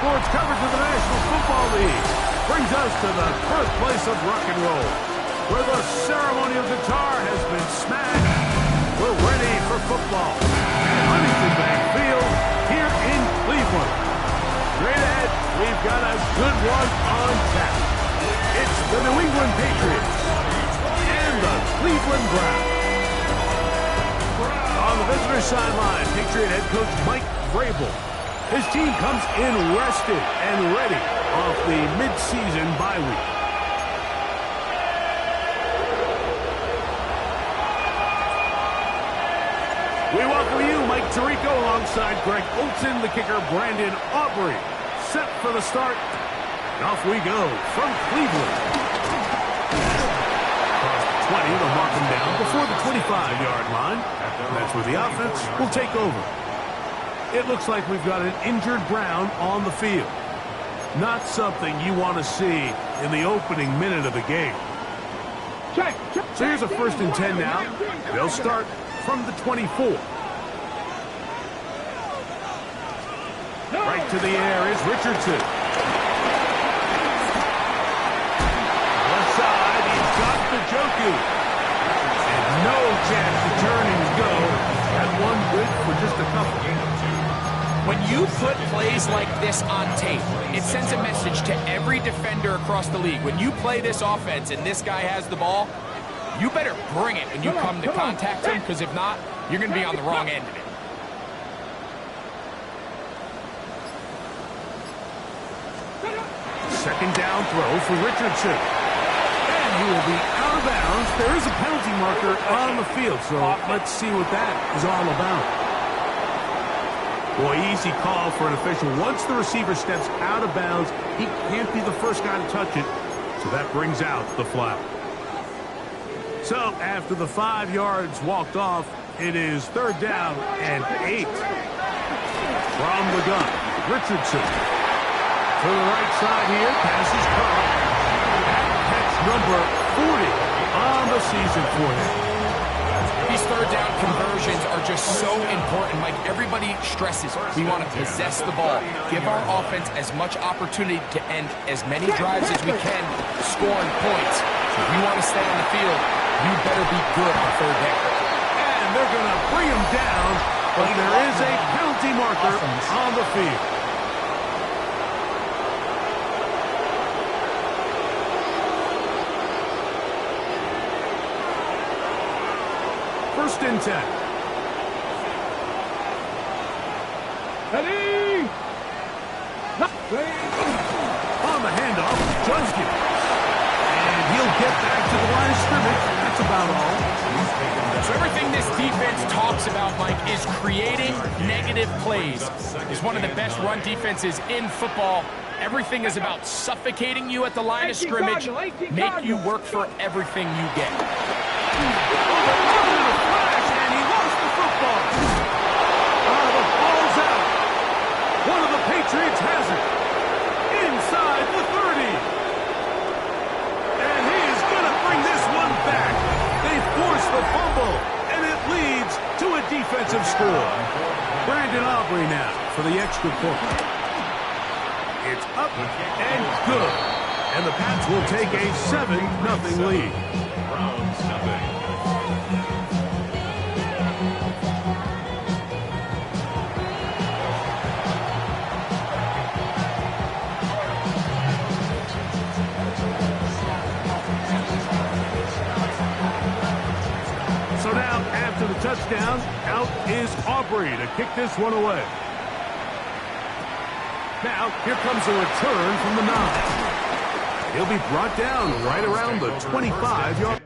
sports coverage of the National Football League brings us to the birthplace of rock and roll, where the ceremonial guitar has been smashed. We're ready for football at Huntington Bank Field here in Cleveland. Straight ahead, we've got a good one on tap. It's the New England Patriots and the Cleveland Browns. On the visitor sideline, Patriot head coach Mike Vrabel. His team comes in rested and ready off the mid-season bye week. We welcome you, Mike Tirico, alongside Greg Olson, the kicker, Brandon Aubrey. Set for the start. And off we go from Cleveland. Across the 20, they'll mark him down before the 25-yard line. And that's where the offense will take over. It looks like we've got an injured Brown on the field. Not something you want to see in the opening minute of the game. So here's a 1st and 10 now. They'll start from the 24. Right to the air is Richardson. Left side, he's got the Joku. And no chance to turn and go. That one good for just a couple. When you put plays like this on tape, it sends a message to every defender across the league. When you play this offense and this guy has the ball, you better bring it when you come to contact him, because if not, you're going to be on the wrong end of it. Second down throw for Richardson. And he will be out of bounds. There is a penalty marker on the field, so let's see what that is all about. Boy, easy call for an official. Once the receiver steps out of bounds, he can't be the first guy to touch it, so that brings out the flag. So after the 5 yards walked off, it is 3rd down and 8. From the gun, Richardson. To the right side here, passes caught. Catch number 40 on the season for him. These 3rd down conversions are just so important. Like everybody stresses, we want to possess the ball. Give our offense as much opportunity to end as many drives as we can, scoring points. So if you want to stay on the field, you better be good on 3rd down. And they're going to bring him down, but there is a penalty marker on the field. First and 10. Ready? On the handoff, Junskin. And he'll get back to the line of scrimmage. That's about all. So everything this defense talks about, Mike, is creating negative plays. It's one of the best run defenses in football. Everything is about suffocating you at the line of scrimmage, make you work for everything you get. One of the Patriots has it. Inside the 30. And he is going to bring this one back. They force the fumble, and it leads to a defensive score. Brandon Aubrey now for the extra point. It's up and good. And the Pats will take a 7-0 lead. So now, after the touchdown, out is Aubrey to kick this one away. Now, here comes a return from the 9. He'll be brought down right around the 25-yard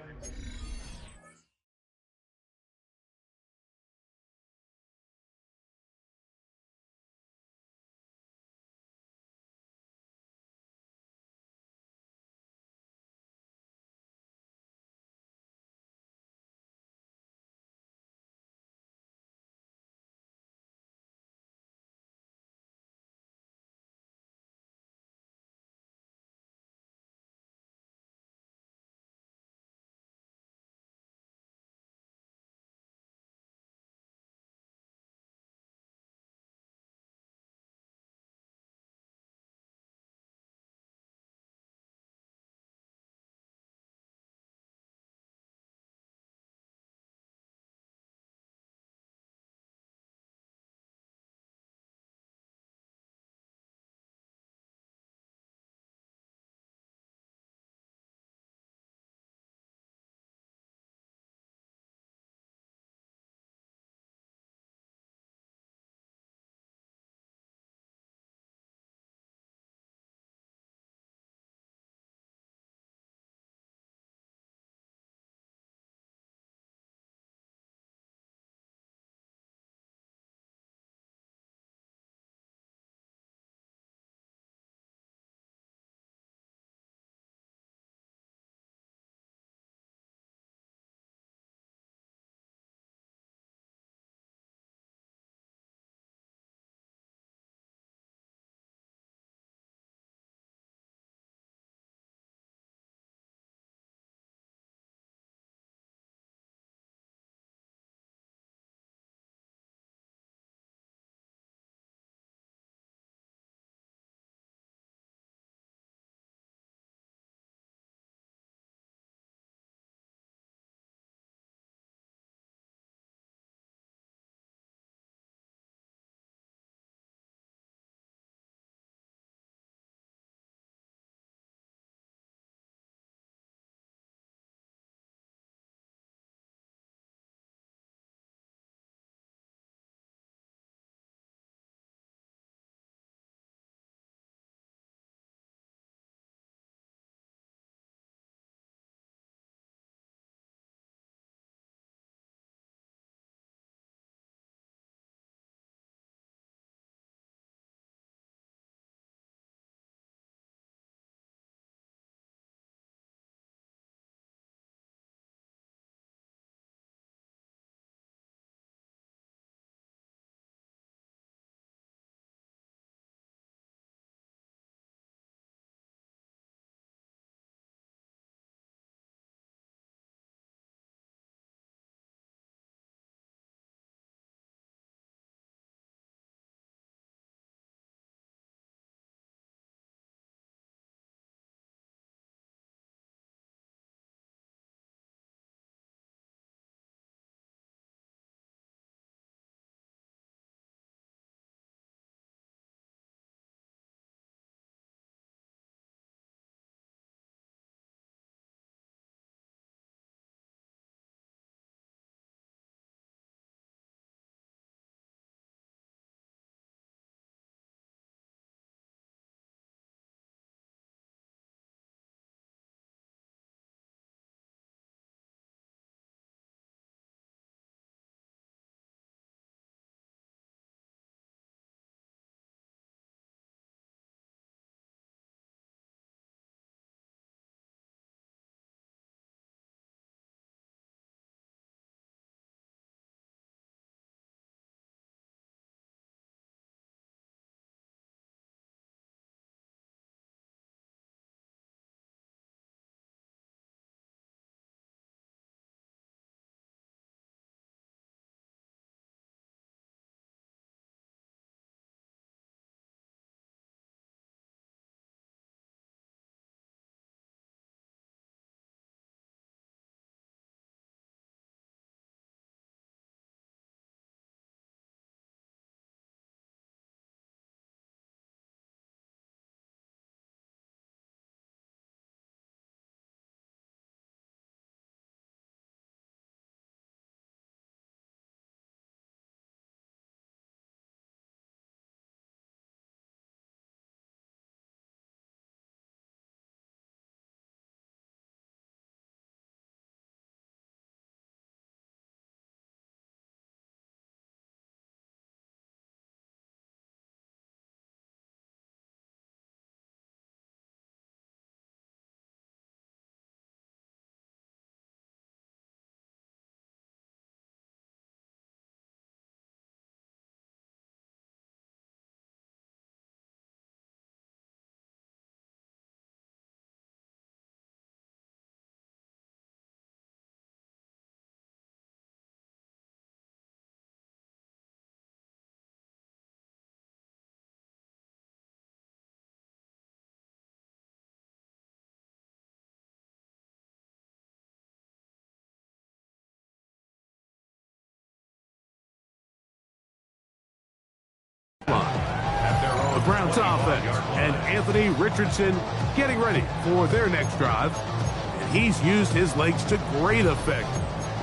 Browns offense. And Anthony Richardson getting ready for their next drive. And he's used his legs to great effect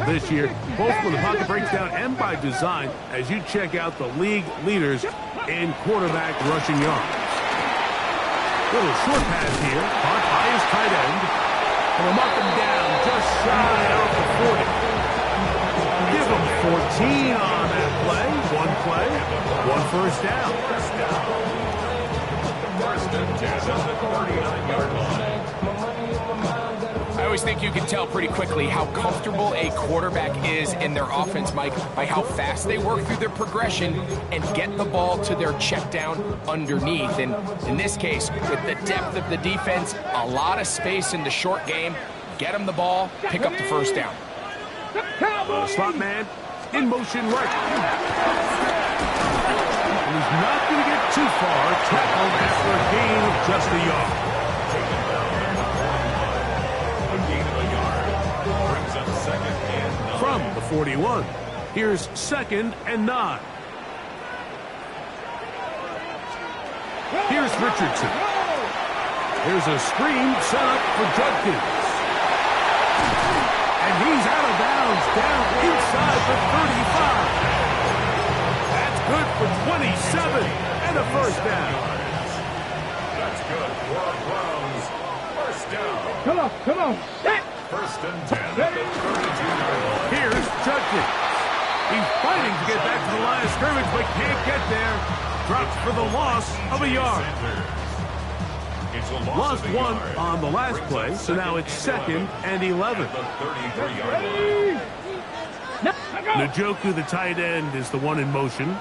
this year, both when the pocket breaks down and by design, as you check out the league leaders in quarterback rushing yards. Little short pass here, caught by his tight end. And we'll mark him down just shy of the 40. Give him 14 on that play. One play, one first down. First and 10 on the 49-yard line. I always think you can tell pretty quickly how comfortable a quarterback is in their offense, Mike, by how fast they work through their progression and get the ball to their check down underneath. And in this case, with the depth of the defense, a lot of space in the short game, get them the ball, pick up the first down. The slot man in motion right. And he's not going to get too far. Tackled after a gain of just a yard. From the 41, here's 2nd and 9. Here's Richardson. There's a screen set up for Judkins. And he's out of bounds down inside the 35. That's good for 27 and a first down. That's good for our Browns. First down. Come on. First and 10 at the 32-yard line. Here's Judkins. He's fighting to get back to the line of scrimmage, but can't get there. Drops for the loss of a yard. It's a Lost of a one yard. on the last play, so now it's 2nd and 11. At the 33-yard line. Njoku, the tight end, is the one in motion.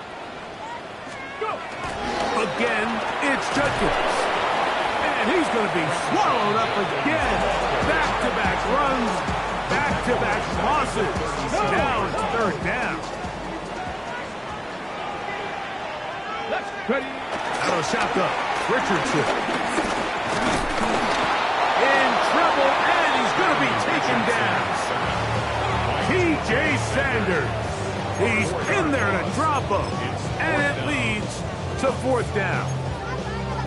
Again, it's Judkins. And he's going to be swallowed up again. Back-to-back runs, back-to-back losses. Now it's 3rd down. Out of shotgun, Richardson. In trouble, and he's going to be taken down. T.J. Sanders. He's in there to drop him. And it leads to 4th down.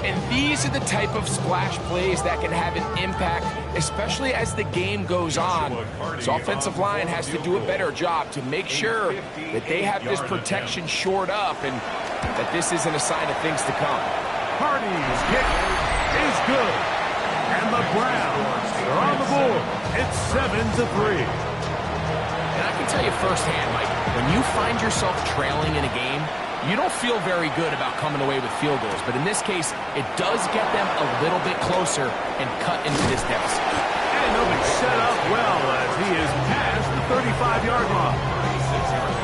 And these are the type of splash plays that can have an impact, especially as the game goes on. So offensive line has to do a better job to make sure that they have this protection shored up and that this isn't a sign of things to come. Hardy's kick is good. And the Browns are on the board. It's 7-3. And I can tell you firsthand, Mike, when you find yourself trailing in a game, you don't feel very good about coming away with field goals. But in this case, it does get them a little bit closer and cut into this deficit. And he'll be set up well as he is past the 35-yard line.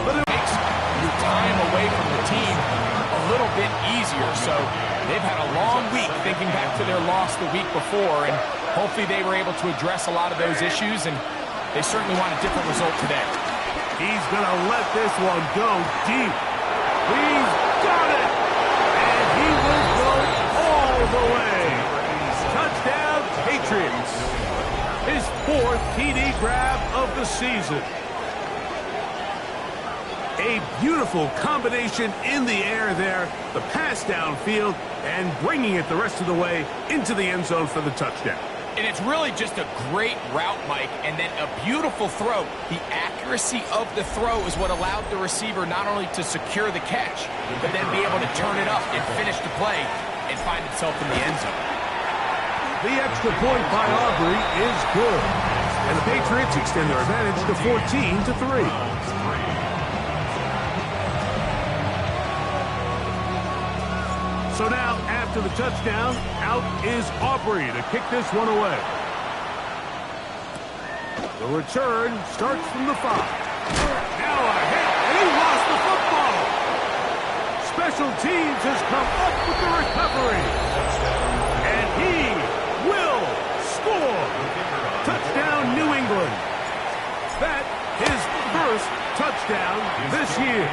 But it makes your time away from the team a little bit easier. So they've had a long week thinking back to their loss the week before, and hopefully they were able to address a lot of those issues, and they certainly want a different result today. He's going to let this one go deep. He's got it! And he will go all the way. Touchdown, Patriots. His 4th TD grab of the season. A beautiful combination in the air there. The pass downfield and bringing it the rest of the way into the end zone for the touchdown. And it's really just a great route, Mike, and then a beautiful throw. The accuracy of the throw is what allowed the receiver not only to secure the catch, but then be able to turn it up and finish the play and find himself in the end zone. The extra point by Aubrey is good. And the Patriots extend their advantage to 14-3. So now, after the touchdown, out is Aubrey to kick this one away. The return starts from the 5. Now a hit, and he lost the football. Special teams has come up with the recovery. And he will score. Touchdown, New England. That his first touchdown this year.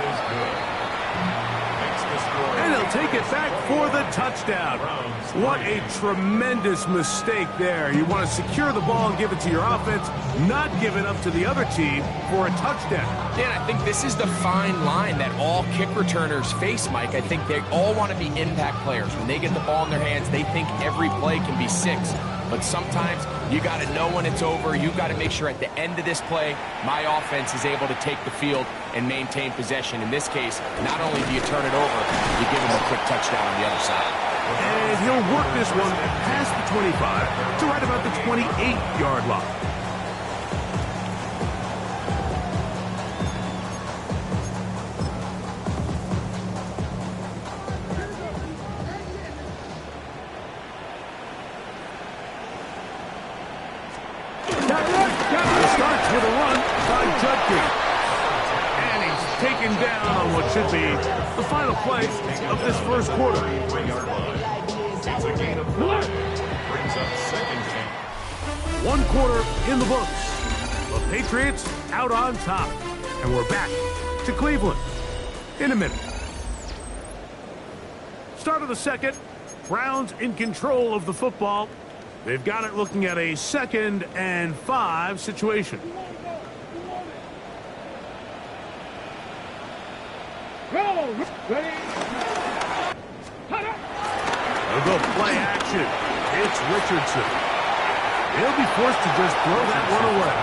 Makes this And he'll take it back for the touchdown. What a tremendous mistake there. You want to secure the ball and give it to your offense, not give it up to the other team for a touchdown. Dan, I think this is the fine line that all kick returners face, Mike. I think they all want to be impact players. When they get the ball in their hands, they think every play can be 6. But sometimes you got to know when it's over. You got to make sure at the end of this play, my offense is able to take the field and maintain possession. In this case, not only do you turn it over, you give him a quick touchdown on the other side. And he'll work this one past the 25 to right about the 28-yard line. Starts with a run by Judkins. And he's taken down on what should be the final play of this first quarter. It's a gain of 4. Brings up second down. 1 quarter in the books. The Patriots out on top. And we're back to Cleveland in a minute. Start of the second. Browns in control of the football. They've got it looking at a 2nd and 5 situation. They'll go play action. It's Richardson. He'll be forced to just throw that one away.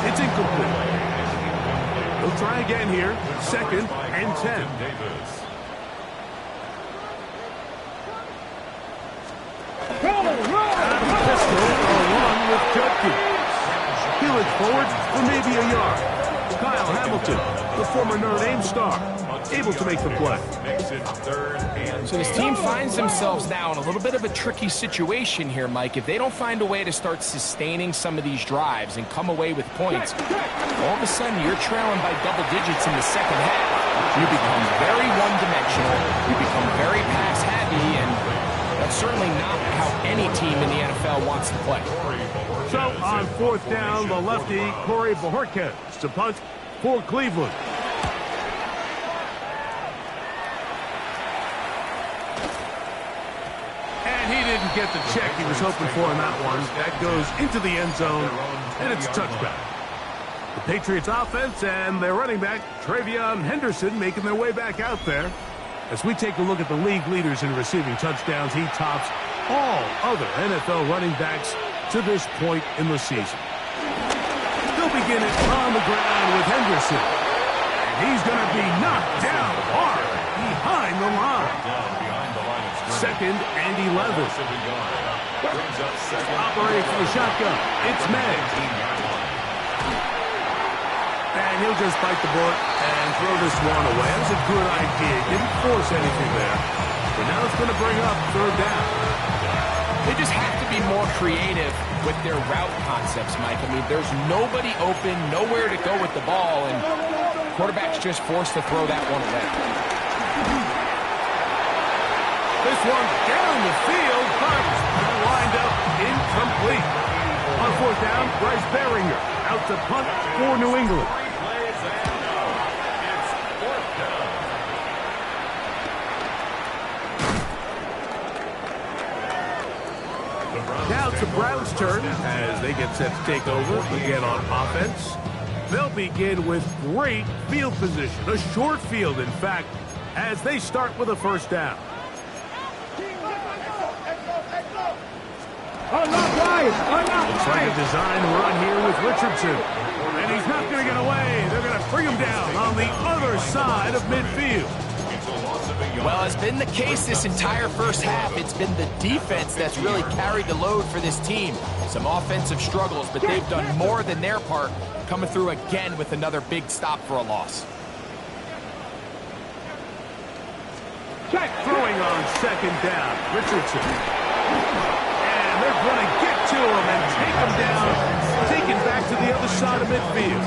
It's incomplete. They'll try again here. 2nd and 10. Pistol or run with Judkins. He look forward for maybe a yard. Kyle Hamilton, the former Notre Dame star, able to make the play. So this team finds themselves now in a little bit of a tricky situation here, Mike. If they don't find a way to start sustaining some of these drives and come away with points, all of a sudden you're trailing by double digits in the second half. You become very one-dimensional. You become very pass-heavy, and that's certainly not how any team in the NFL wants to play. So on 4th down, the lefty, Corey Bojorquez to punt for Cleveland. And he didn't get the check he was hoping for in that one. That goes into the end zone, and it's a touchback. The Patriots offense and their running back, Travion Henderson, making their way back out there. As we take a look at the league leaders in receiving touchdowns, he tops all other NFL running backs to this point in the season. They'll begin it on the ground with Henderson. And he's going to be knocked down hard behind the line. 2nd and 11. Operating for the shotgun. It's May. And he'll just bite the bullet and throw this one away. That was a good idea. Didn't force anything there. But now it's going to bring up 3rd down. They just have to be more creative with their route concepts, Mike. I mean, there's nobody open, nowhere to go with the ball, and quarterback's just forced to throw that one away. This one down the field, but lined up incomplete. On 4th down, Bryce Baringer out to punt for New England. Now it's the Browns' turn as they get set to take over again on offense. They'll begin with great field position, a short field, in fact, as they start with a 1st down. Looks like a design run here with Richardson. And he's not going to get away. They're going to bring him down on the other side of midfield. Well, it's been the case this entire first half. It's been the defense that's really carried the load for this team. Some offensive struggles, but they've done more than their part, coming through again with another big stop for a loss. Throwing on 2nd down, Richardson. And they're going to get to him and take him down, take it back to the other side of midfield.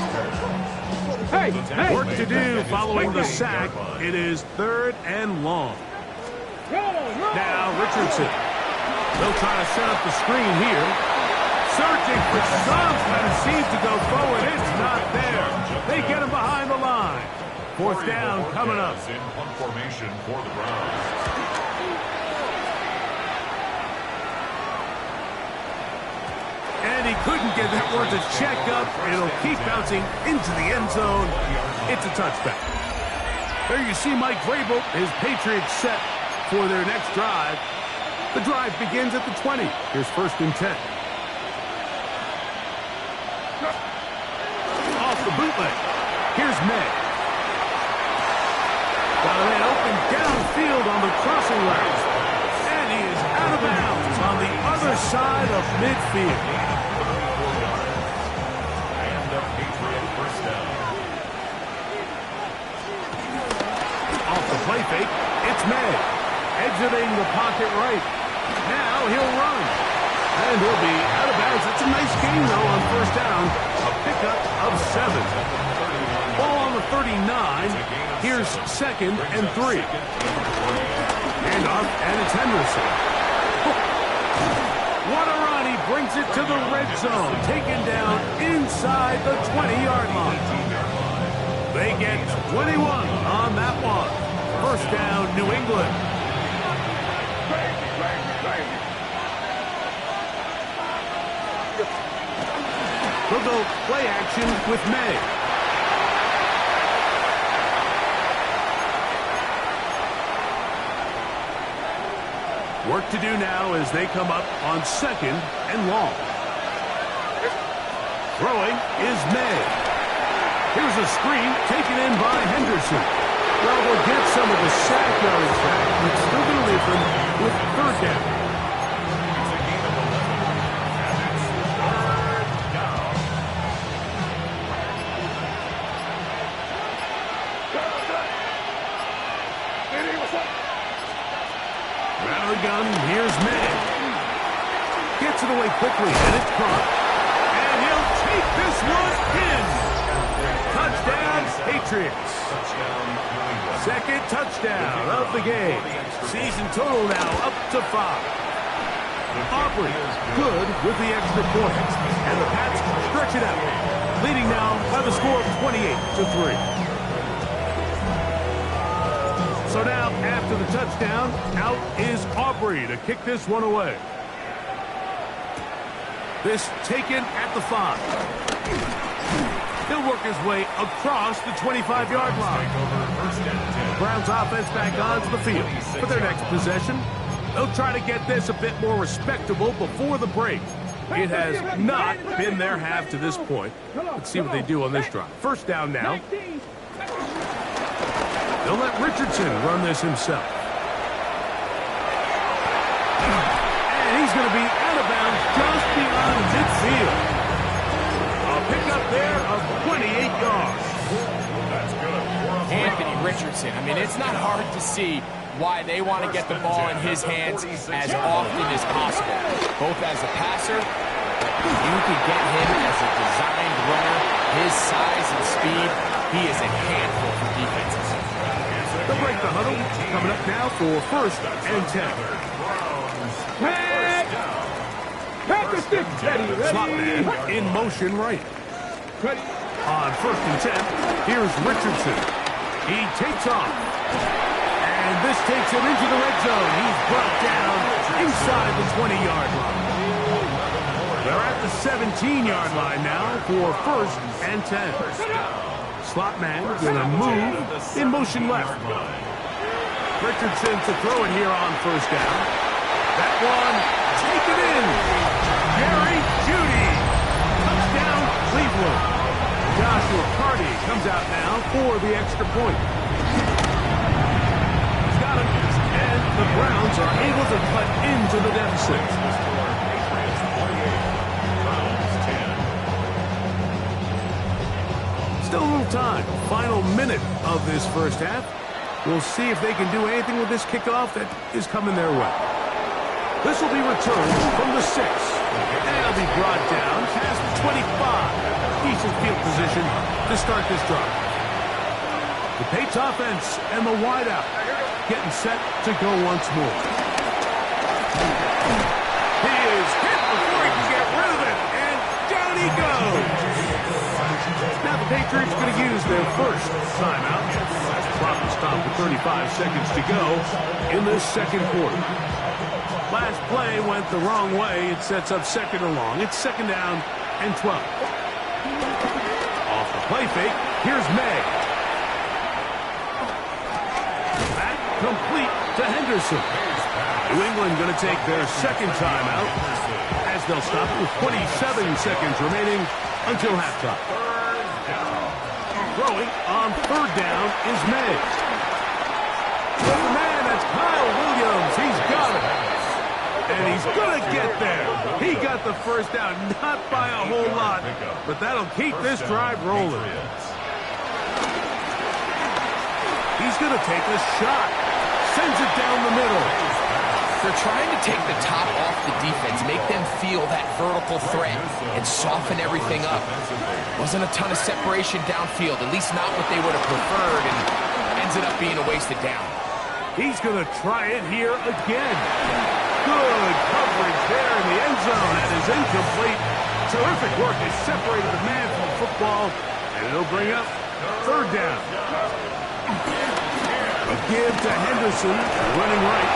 Work to do following the sack. It is 3rd and long. Now Richardson. They'll try to set up the screen here. Searching for something. Seems to go forward. It's not there. They get him behind the line. Fourth down coming up. In punt formation for the Browns. And he couldn't get that one to check up. It'll keep bouncing into the end zone. It's a touchback. There you see Mike Vrabel, his Patriots set for their next drive. The drive begins at the 20. Here's 1st and 10. Off the bootleg. Here's May. Got a man open downfield on the crossing route. And he is out of bounds on the other side of midfield. Play fake. It's May. Exiting the pocket right. Now he'll run. And he'll be out of bounds. It's a nice gain, though, on 1st down. A pickup of 7. Ball on the 39. Here's 2nd and 3. And up, and it's Henderson. What a run. He brings it to the red zone. Taken down inside the 20-yard line. They get 21 on that one. 1st down, New England. They'll go play action with May. Work to do now as they come up on 2nd and long. Throwing is May. Here's a screen taken in by Henderson. Well, we'll get some of the sack yardage back, but still going to leave them with 3rd down. It's a gain of 11, and it's 3rd down. Out of the gun, here's May. Gets it away quickly, and it's caught. And he'll take this one in. Touchdown, Patriots. 2nd touchdown of the game. Season total now up to 5. Aubrey good with the extra point. And the Pats stretch it out. Leading now by the score of 28-3. So now, after the touchdown, out is Aubrey to kick this one away. This taken at the 5. He'll work his way across the 25-yard line. Browns offense back onto the field for their next possession. They'll try to get this a bit more respectable before the break. It has not been their half to this point. Let's see what they do on this drive. 1st down now. They'll let Richardson run this himself. And he's going to be out of bounds just beyond midfield. Pick up there of 28 yards. That's good. Anthony Richardson. I mean, it's not hard to see why they want to get the ball in his hands as often as possible. Both as a passer, you can get him as a designed runner. His size and speed, he is a handful for defenses. They'll break the huddle. Coming up now for 1st and 10. Pack the stick, Teddy. Slot man in motion right. On 1st and 10, here's Richardson. He takes off. And this takes him into the red zone. He's brought down inside the 20-yard line. They're at the 17-yard line now for 1st and 10. Slot man going to move in motion left. Richardson to throw it here on 1st down. That one taken in. Jerry Jeudy. Touchdown, Cleveland. Joshua Carty comes out now for the extra point. He's got it. And the Browns are able to cut into the deficit. Still a little time. Final minute of this 1st half. We'll see if they can do anything with this kickoff that is coming their way. This will be returned from the 6. And it'll be brought down past the 25. Decent field position to start this drive. The Patriots offense and the wideout getting set to go once more. He is hit before he can get rid of it, and down he goes. Now the Patriots going to use their 1st timeout. Clock is stopped with 35 seconds to go in this second quarter. Last play went the wrong way. It sets up second and long. It's second down and 12. Off the play fake, here's May. Back complete to Henderson. New England going to take their second timeout as they'll stop it with 27 seconds remaining until halftime. Throwing on third down is May. With the man, that's Kyle Williams. He's got it. And he's going to get there. He got the first down, not by a whole lot, but that'll keep this drive rolling. He's going to take a shot. Sends it down the middle. They're trying to take the top off the defense, make them feel that vertical threat, and soften everything up. Wasn't a ton of separation downfield, at least not what they would have preferred, and ended up being a wasted down. He's going to try it here again. Good coverage there in the end zone. That is incomplete. Terrific work. They separated the man from the football, and it'll bring up third down. A give to Henderson, running right.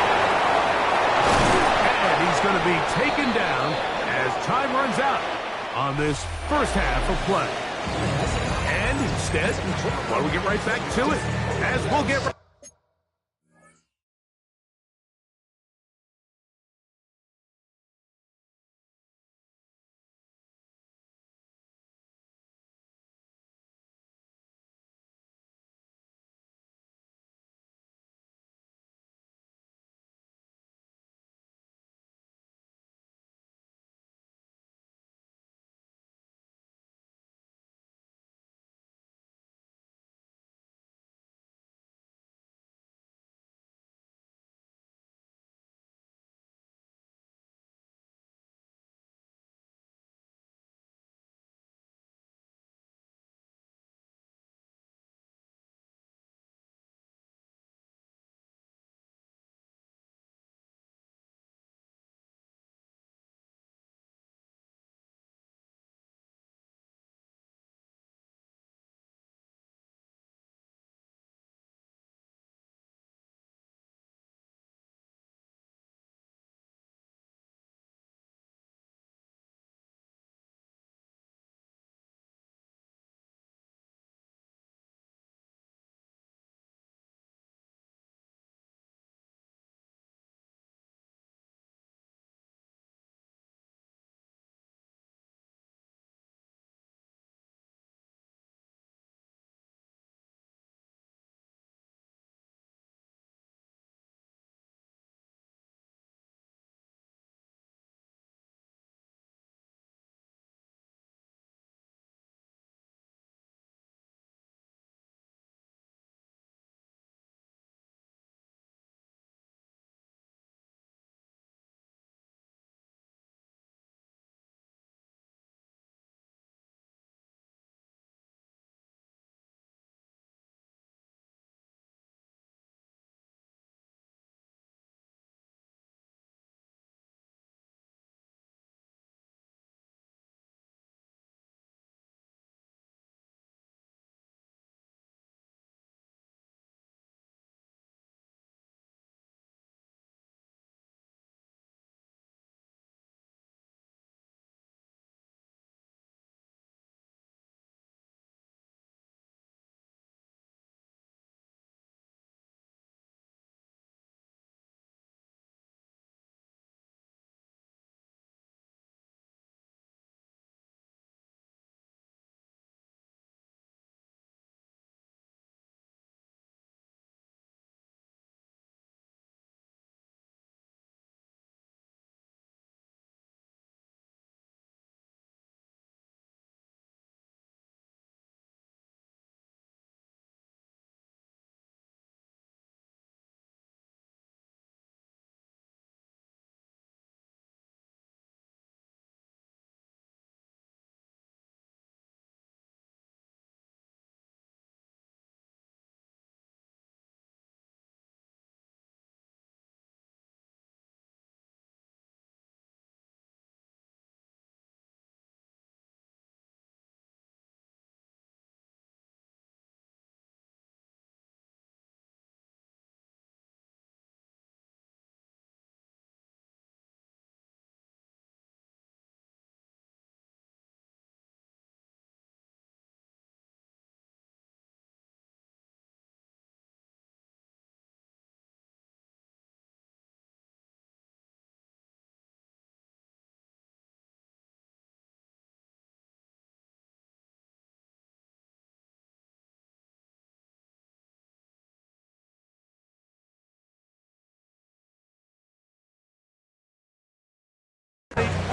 And he's going to be taken down as time runs out on this first half of play. And instead, why don't we get right back to it, as we'll get right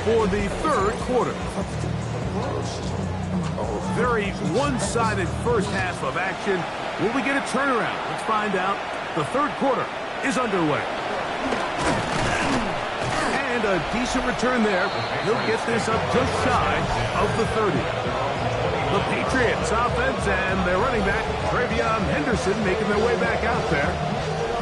for the third quarter. Very one-sided first half of action. Will we get a turnaround? Let's find out. The third quarter is underway. And a decent return there. He'll get this up just shy of the 30. The Patriots offense and their running back, Travion Henderson, making their way back out there.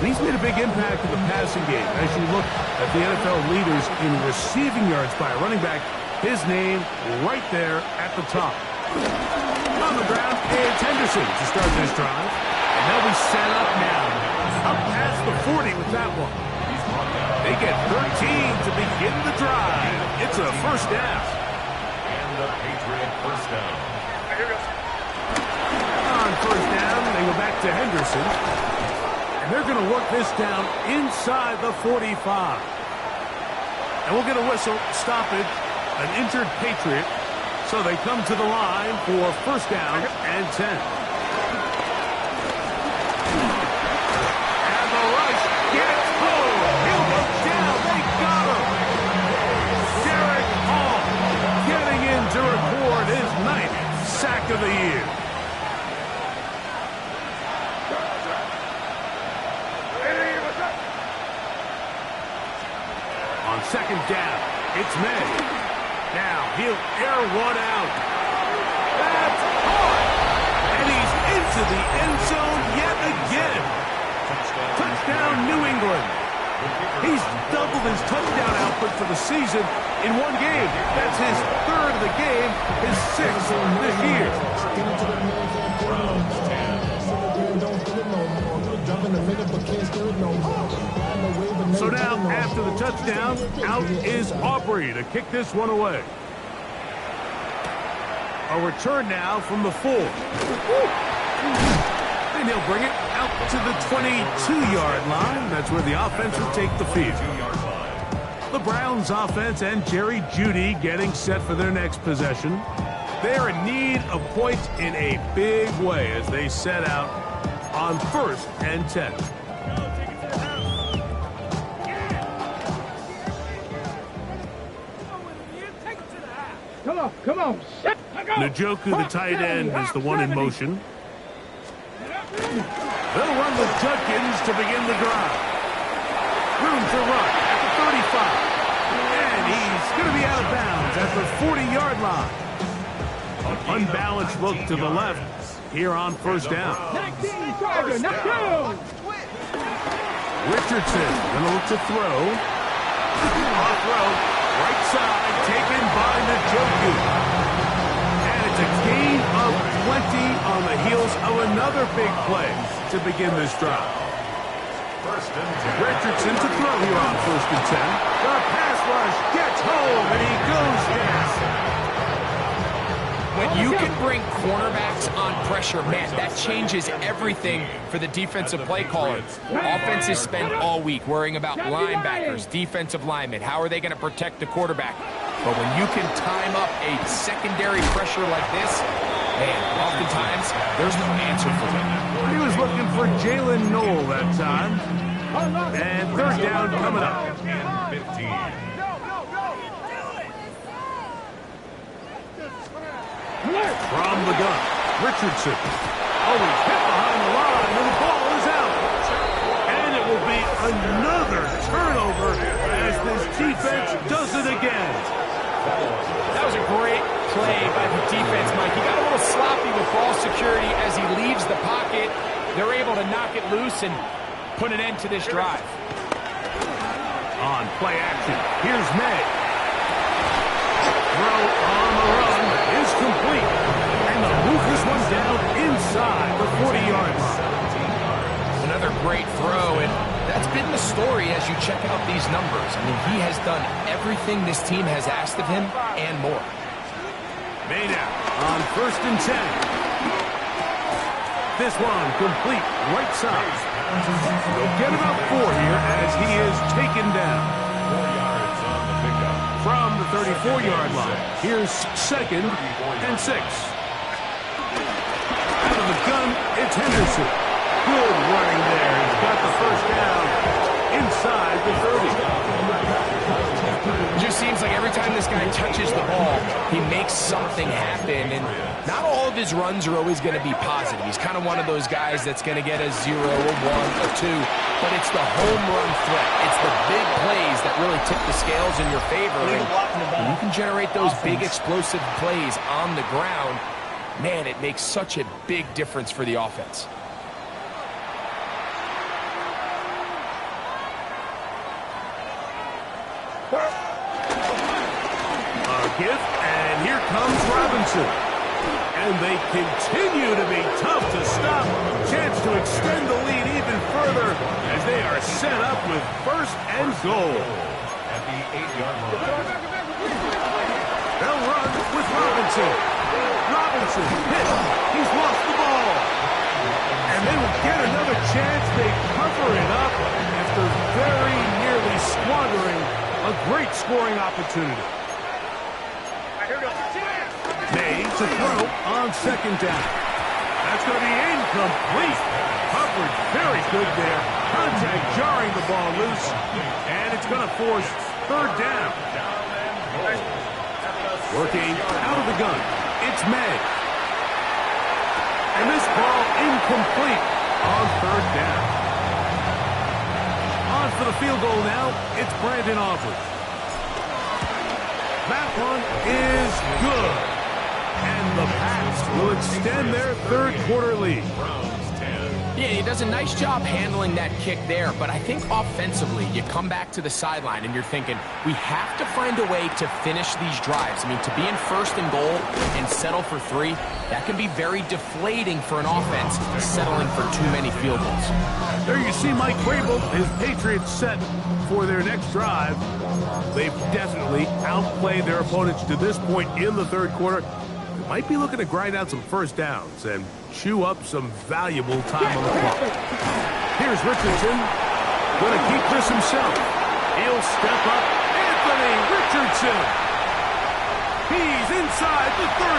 He's made a big impact in the passing game. As you look at the NFL leaders in receiving yards by a running back, his name right there at the top. On the ground, it's Henderson to start this drive. And they'll be set up now. Up past the 40 with that one. They get 13 to begin the drive. It's a first down. And the Patriot first down. On first down, they go back to Henderson. And they're going to work this down inside the 45. And we'll get a whistle, stoppage, an injured Patriot. So they come to the line for first down and 10. And the rush gets home. He'll go down. They got him. Derek Hall getting in to record his 9th sack of the year. On second down, it's May. Now he'll air one out. That's hard. And he's into the end zone yet again. Touchdown, New England. He's doubled his touchdown output for the season in one game. That's his third of the game, his 6th this year. So now, after the touchdown, out is Aubrey to kick this one away. A return now from the 4. And he'll bring it out to the 22-yard line. That's where the offense will take the field. The Browns offense and Jerry Jeudy getting set for their next possession. They're in need of points in a big way as they set out on first and 10. Come on. Njoku, the tight end, is the one in motion. They'll run with Judkins to begin the drive. Room to run at the 35. And he's going to be out of bounds at the 40-yard line. Unbalanced look to the left here on first down. Richardson going to look to throw. Off road, right side, taken by Njoku. And it's a gain of 20 on the heels of another big play to begin this drive. Richardson to throw here on first and 10. The pass rush gets home, and he goes down. When you can bring cornerbacks on pressure, man, that changes everything for the defensive play caller. Offenses spend all week worrying about linebackers, defensive linemen. How are they going to protect the quarterback? But when you can time up a secondary pressure like this, man, oftentimes there's no answer for him. He was looking for Jalen Noel that time. And third down coming up. 15. From the gun, Richardson. Oh, he's hit behind the line, and the ball is out. And it will be another turnover as this defense does it again. That was a great play by the defense, Mike. He got a little sloppy with ball security as he leaves the pocket. They're able to knock it loose and put an end to this drive. On play action, here's May. Throw on the run is complete. And they'll move this one down inside the 40-yard line. Another great throw, and that's been the story as you check out these numbers. I mean, he has done everything this team has asked of him and more. May now on first and 10. This one complete right side. They'll get about 4 here as he is taken down. 4 yards on the pickup. From the 34-yard line, here's second and 6. Out of the gun, it's Henderson. Good running there. He's got the first down inside the 30. just seems like every time this guy touches the ball, he makes something happen. And not all of his runs are always going to be positive. He's kind of one of those guys that's going to get a 0, a 1, a 2. But it's the home run threat. It's the big plays that really tip the scales in your favor. And when you can generate those big explosive plays on the ground, man, it makes such a big difference for the offense. Gift, and here comes Robinson. And they continue to be tough to stop. Chance to extend the lead even further as they are set up with first and goal. At the 8-yard line. They'll run with Robinson. Robinson hit. He's lost the ball. And they will get another chance. They cover it up after very nearly squandering a great scoring opportunity. Made to throw on second down. That's going to be incomplete. Coverage very good there. Contact jarring the ball loose. And it's going to force third down. Working out of the gun. It's May. And this ball incomplete on third down. On for the field goal now. It's Brandon Aubrey. That one is good. And the Pats will extend their third quarter lead. Yeah, he does a nice job handling that kick there, but I think offensively, you come back to the sideline and you're thinking, we have to find a way to finish these drives. I mean, to be in first and goal and settle for 3, that can be very deflating for an offense settling for too many field goals. There you see Mike Vrabel, his Patriots set for their next drive. They've definitely outplayed their opponents to this point in the third quarter. Might be looking to grind out some first downs and chew up some valuable time on the clock. Here's Richardson. Going to keep this himself. He'll step up. Anthony Richardson. He's inside the 30.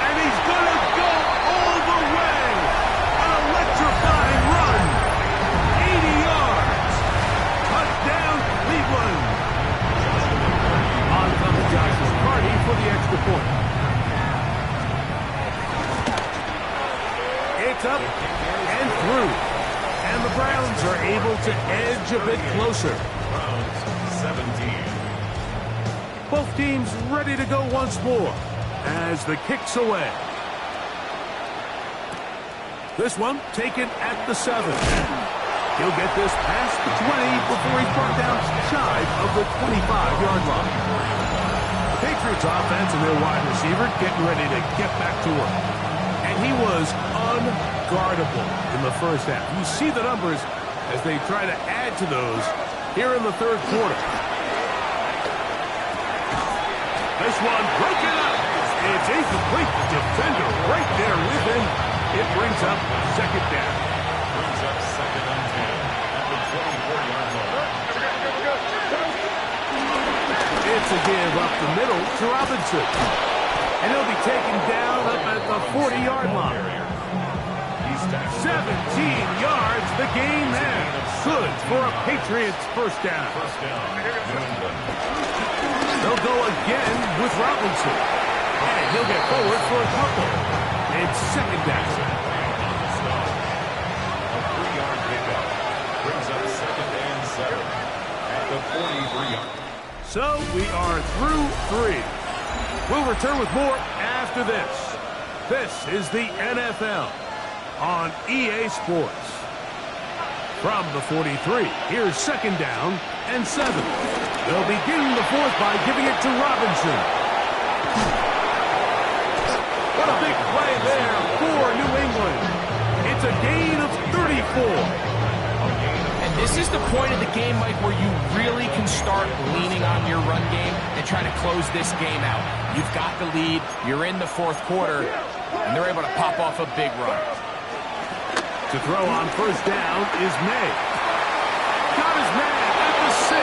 And he's going to go all the way. An electrifying run. 80 yards. Touchdown, Cleveland. On comes Josh McCarty for the extra point. It's up and through. And the Browns are able to edge a bit closer. Browns 17. Both teams ready to go once more as the kick's away. This one taken at the 7. He'll get this past the 20 before he's brought down shy of the 25-yard line. The Patriots offense and their wide receiver getting ready to get back to work. And he was unguardable in the first half. You see the numbers as they try to add to those here in the third quarter. This one broken up. It's incomplete. The defender right there with him. It brings up second down. Brings up second and 10 at the 24-yard line. It's a give up the middle to Robinson. And he'll be taken down up at the 40-yard line. 17 yards, the gain there. Good for a Patriots first down. They'll go again with Robinson. And he'll get forward for a couple. It's second down. A 3-yard pickup brings up second and 7 at the 43-yard. So we are through 3. We'll return with more after this. This is the NFL on EA Sports. From the 43, here's second down and 7. They'll begin the fourth by giving it to Robinson. What a big play there for New England. It's a gain of 34. And this is the point of the game, Mike, where you really can start leaning on your run game and try to close this game out. You've got the lead, you're in the fourth quarter, and they're able to pop off a big run. To throw on first down is May. Got his man at the 6.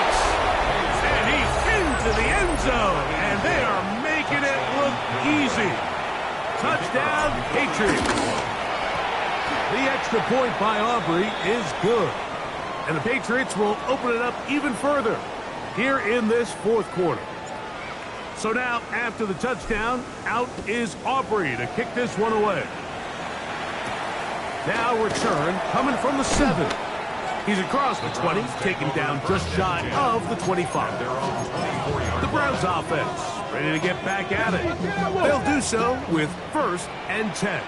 And he's into the end zone. And they are making it look easy. Touchdown, Patriots. The extra point by Aubrey is good. And the Patriots will open it up even further. here in this fourth quarter. So now, after the touchdown, out is Aubrey to kick this one away. Now return coming from the 7. He's across the 20, taken down just shy of the 25. The Browns offense ready to get back at it. They'll do so with 1st and 10.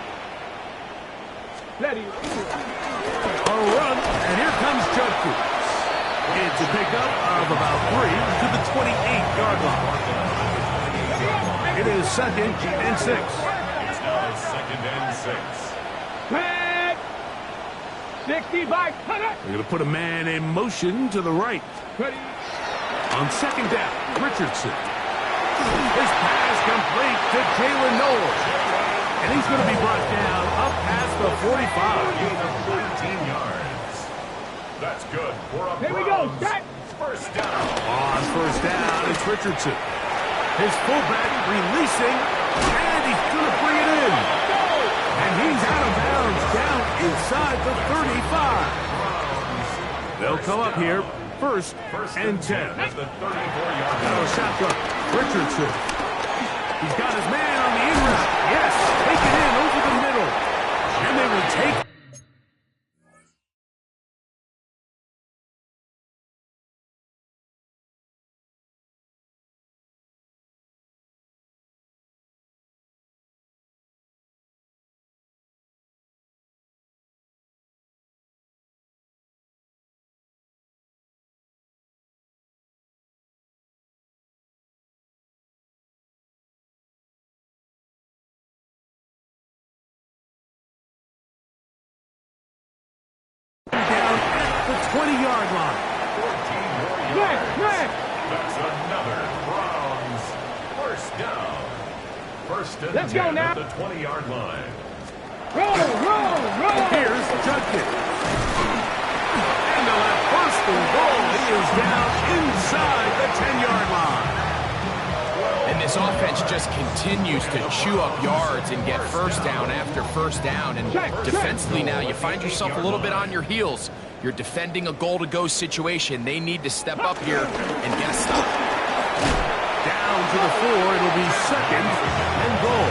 A run, and here comes Judkins. It's a pickup of about 3 to the 28-yard line. It is 2nd and 6. It's now 2nd and 6. 65, cut it! They're going to put a man in motion to the right. On 2nd down, Richardson. His pass complete to Jalen Noel. And he's going to be brought down up past the 45. 19 yards. That's good for a Here we go, Browns set! first down. On 1st down, it's Richardson. His fullback releasing, and he's going to bring it in. And he's out of bounds down inside the 35. They'll come up here, 1st and 10. At the 34-yard Now a shotgun. Richardson. He's got his man on the in route. Yes, take it in over the middle. And they will take down at the 20-yard line. 14 more yards. That's another Browns first down. 1st and Let's go 10 now. at the 20-yard line. Roll! Here's Judkins. And they'll have 1st and goal. He is down inside the 10-yard line. And this offense just continues to chew up yards and get 1st down after 1st down. And defensively now, you find yourself a little bit on your heels. You're defending a goal-to-go situation. They need to step up here and get a stop. Down to the 4. It'll be 2nd and goal.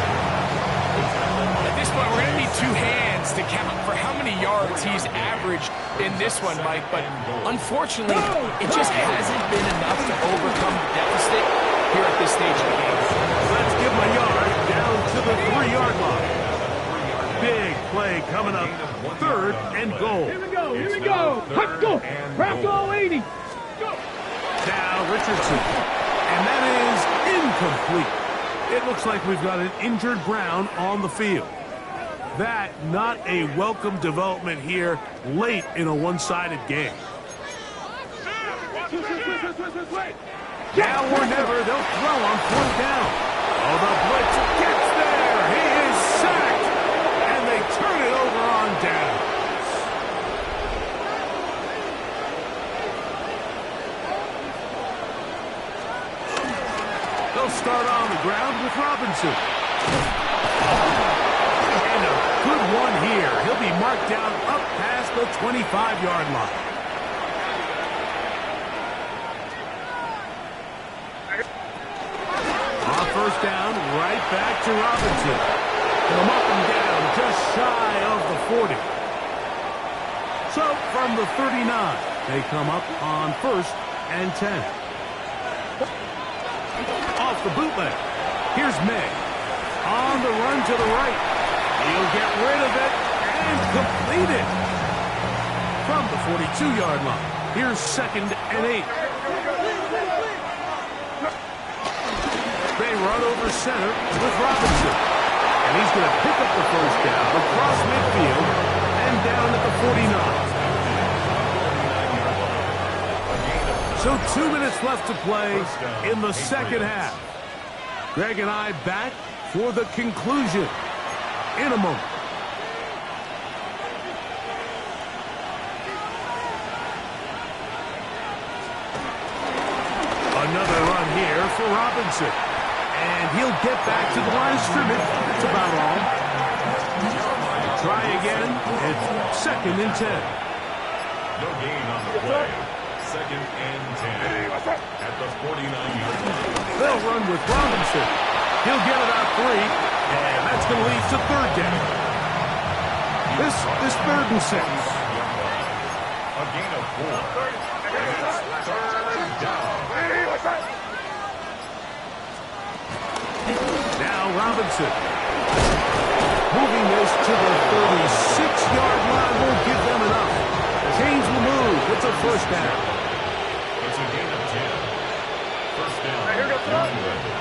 At this point, we're going to need 2 hands to count for how many yards he's averaged in this one, Mike. But unfortunately, it just hasn't been enough to overcome the deficit here at this stage of the game. Let's give him a yard down to the 3-yard line. Big play coming up. 3rd and goal. Here we go! Let's go! Bronco 80! Now Richardson. And that is incomplete. It looks like we've got an injured Brown on the field. That not a welcome development here late in a one-sided game. Now or never, they'll throw on 4th down. Oh, the blitz gets there. He is sacked. And they turn it over on down. They'll start on the ground with Robinson. And a good one here. He'll be marked down up past the 25-yard line. On 1st down, right back to Robinson. Come up and down, just shy of the 40. So from the 39, they come up on 1st and 10. Off the bootleg. Here's May. On the run to the right. He'll get rid of it and complete it. From the 42-yard line. Here's 2nd and 8. They run over center with Robinson. And he's going to pick up the 1st down across midfield and down at the 49. So 2 minutes left to play in the 2nd half. Greg and I back for the conclusion in a moment. Another run here for Robinson. And he'll get back to the line of scrimmage. That's about all. Try again. It's 2nd and 10. No gain on the play. second and 10. At the 49-yard line. They'll run with Robinson. He'll get about 3, and that's going to lead to third down. This third and 6. A gain of 4. And it's third down. Now Robinson. Moving this to the 36-yard line won't give them enough. Chains will move. It's a first down. It's a gain of 10. First down.